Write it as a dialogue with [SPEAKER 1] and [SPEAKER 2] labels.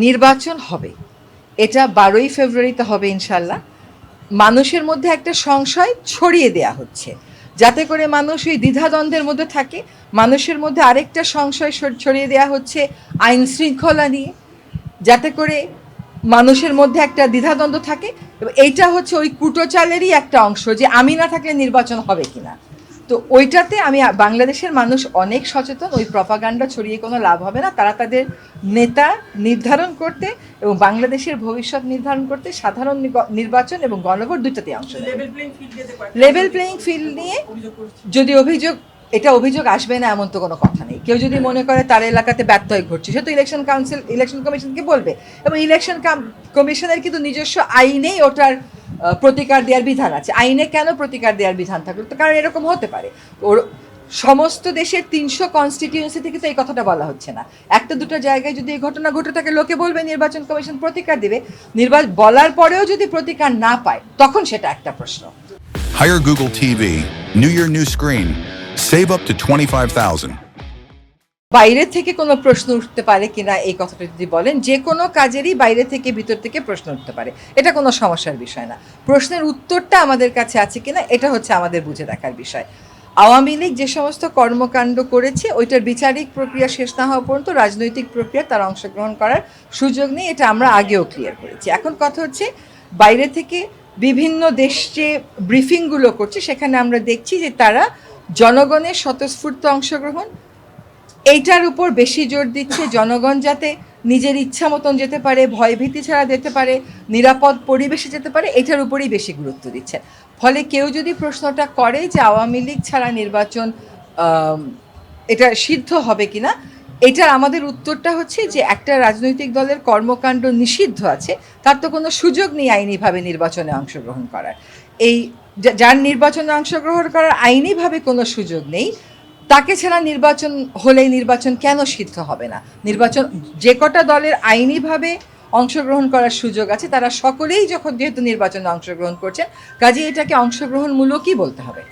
[SPEAKER 1] নির্বাচন হবে, এটা 12ই ফেব্রুয়ারিতে হবে ইনশাল্লাহ। মানুষের মধ্যে একটা সংশয় ছড়িয়ে দেয়া হচ্ছে যাতে করে মানুষ ওই দ্বিধাদ্বন্দ্বের মধ্যে থাকে। মানুষের মধ্যে আরেকটা সংশয় ছড়িয়ে দেয়া হচ্ছে আইন শৃঙ্খলা নিয়ে, যাতে করে মানুষের মধ্যে একটা দ্বিধাদ্বন্দ্ব থাকে। এবং এইটা হচ্ছে ওই কুটোচালেরই একটা অংশ যে আমি না থাকলে নির্বাচন হবে কিনা। তো ওইটাতে বাংলাদেশের মানুষ অনেক সচেতন, ওই প্রপাগান্ডা ছড়িয়ে কোনো লাভ হবে না। তারা তাদের নেতা নির্ধারণ করতে এবং বাংলাদেশের ভবিষ্যৎ নির্ধারণ করতে সাধারণ নির্বাচন এবং গণভোট দুইটাতে অংশ নেবে। লেভেল প্লেয়িং ফিল্ড নিয়ে যদি এটা অভিযোগ আসবে না এমন তো কোনো কথা নেই। কেউ যদি মনে করে তার এলাকাতে ব্যত্যয় ঘটছে, সে তো ইলেকশন কমিশনকে বলবে, এবং ইলেকশন কমিশনের কিন্তু নিজস্ব আইনেই ওটার প্রতিকার দেওয়ার বিধান আছে। আইনে কেন প্রতিকার দেওয়ার বিধান থাকলো? তো কারণ এরকম হতে পারে। ওর সমস্ত দেশের 300 কনস্টিটিউয়েন্সি থেকে তো এই কথাটা বলা হচ্ছে না। একটা দুটো জায়গায় যদি এই ঘটনা ঘটে থাকে, লোকে বলবে নির্বাচন কমিশন প্রতিকার দেবে। বলার পরেও যদি প্রতিকার না পায়, তখন সেটা একটা প্রশ্ন।
[SPEAKER 2] Hire Google TV. New year, new screen. Save up to 25,000.
[SPEAKER 1] বাইরে থেকে কোনো প্রশ্ন উঠতে পারে কিনা এই কথাটা যদি বলেন, যে কোনো কাজেরই বাইরে থেকে ভিতর থেকে প্রশ্ন উঠতে পারে, এটা কোনো সমস্যার বিষয় না। প্রশ্নের উত্তরটা আমাদের কাছে আছে কিনা এটা হচ্ছে আমাদের বুঝে দেখার বিষয়। আওয়ামী লীগ যে সমস্ত কর্মকাণ্ড করেছে ওইটার বিচারিক প্রক্রিয়া শেষ না হওয়া পর্যন্ত রাজনৈতিক প্রক্রিয়া তার অংশগ্রহণ করার সুযোগ নেই, এটা আমরা আগেও ক্লিয়ার করেছি। এখন কথা হচ্ছে বাইরে থেকে বিভিন্ন দেশ যে ব্রিফিংগুলো করছে সেখানে আমরা দেখছি যে তারা জনগণের স্বতঃস্ফূর্ত অংশগ্রহণ এইটার উপর বেশি জোর দিচ্ছে। জনগণ যাতে নিজের ইচ্ছা মতন যেতে পারে, ভয়ভীতি ছাড়া যেতে পারে, নিরাপদ পরিবেশে যেতে পারে, এটার উপরই বেশি গুরুত্ব দিচ্ছে। ফলে কেউ যদি প্রশ্নটা করে যে আওয়ামী লীগ ছাড়া নির্বাচন এটা সিদ্ধ হবে কিনা, এটার আমাদের উত্তরটা হচ্ছে যে একটা রাজনৈতিক দলের কর্মকাণ্ড নিষিদ্ধ আছে, তার তো কোনো সুযোগ নেই আইনিভাবে নির্বাচনে অংশগ্রহণ করার। এই যার নির্বাচনে অংশগ্রহণ করার আইনিভাবে কোনো সুযোগ নেই, তাকে ছাড়া নির্বাচন হলেই নির্বাচন কেন সিদ্ধ হবে না? নির্বাচন যে কটা দলের আইনিভাবে অংশগ্রহণ করার সুযোগ আছে তারা সকলেই যেহেতু নির্বাচনে অংশগ্রহণ করছেন, কাজে এটাকে অংশগ্রহণমূলকই বলতে হবে।